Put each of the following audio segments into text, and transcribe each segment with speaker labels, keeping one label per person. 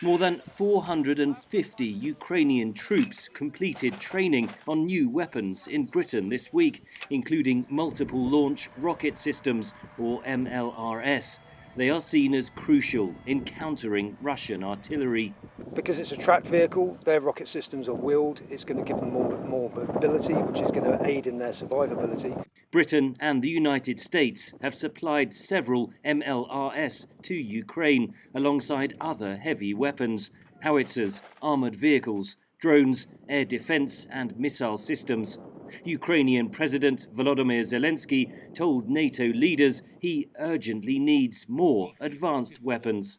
Speaker 1: More than 450 Ukrainian troops completed training on new weapons in Britain this week, including multiple launch rocket systems, or MLRS. They are seen as crucial in countering Russian artillery.
Speaker 2: Because it's a tracked vehicle, their rocket systems are wheeled. It's going to give them more mobility, which is going to aid in their survivability.
Speaker 1: Britain and the United States have supplied several MLRS to Ukraine, alongside other heavy weapons, howitzers, armoured vehicles, drones, air defence and missile systems. Ukrainian President Volodymyr Zelensky told NATO leaders he urgently needs more advanced weapons.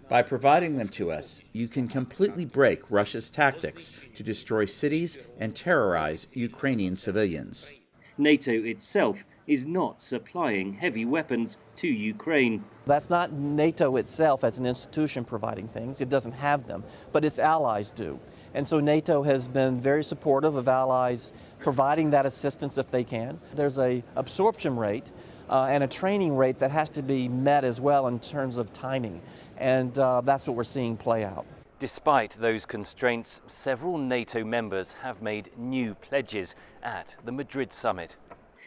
Speaker 3: By providing them to us, you can completely break Russia's tactics to destroy cities and terrorize Ukrainian civilians.
Speaker 1: NATO itself is not supplying heavy weapons to Ukraine.
Speaker 4: That's not NATO itself as an institution providing things. It doesn't have them, but its allies do. And so NATO has been very supportive of allies providing that assistance if they can. There's an absorption rate and a training rate that has to be met as well in terms of timing. And that's what we're seeing play out.
Speaker 1: Despite those constraints, several NATO members have made new pledges at the Madrid summit.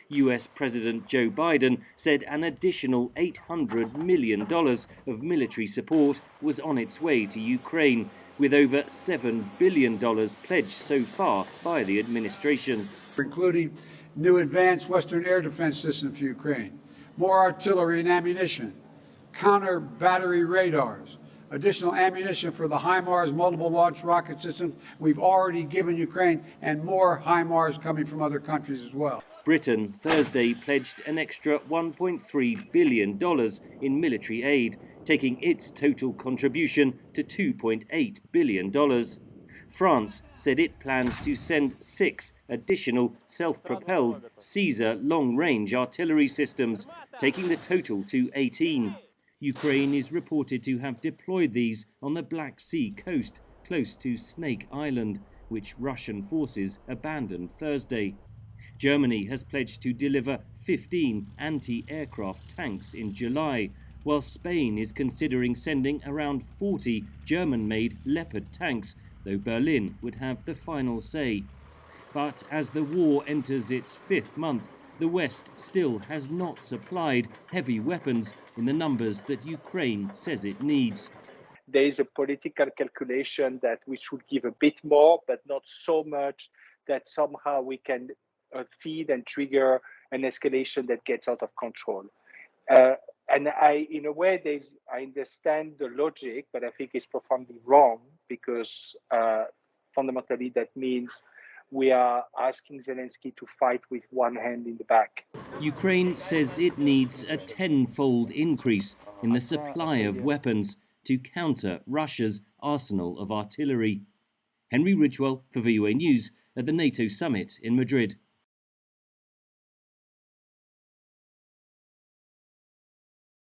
Speaker 1: US President Joe Biden said an additional $800 million of military support was on its way to Ukraine, with over $7 billion pledged so far by the administration.
Speaker 5: Including new advanced Western air defense systems for Ukraine, more artillery and ammunition, counter battery radars, additional ammunition for the HIMARS multiple launch rocket systems we've already given Ukraine, and more HIMARS coming from other countries as well.
Speaker 1: Britain Thursday pledged an extra $1.3 billion in military aid, taking its total contribution to $2.8 billion. France said it plans to send 6 additional self-propelled Caesar long-range artillery systems, taking the total to 18. Ukraine is reported to have deployed these on the Black Sea coast, close to Snake Island, which Russian forces abandoned Thursday. Germany has pledged to deliver 15 anti-aircraft tanks in July, while Spain is considering sending around 40 German-made Leopard tanks, though Berlin would have the final say. But as the war enters its 5th month, the West still has not supplied heavy weapons in the numbers that Ukraine says it needs.
Speaker 6: There is a political calculation that we should give a bit more, but not so much that somehow we can feed and trigger an escalation that gets out of control. And in a way, I understand the logic, but I think it's profoundly wrong, because fundamentally that means we are asking Zelensky to fight with one hand in the back.
Speaker 1: Ukraine says it needs a 10-fold increase in the supply of weapons to counter Russia's arsenal of artillery. Henry Ridgwell for VOA News at the NATO summit in Madrid.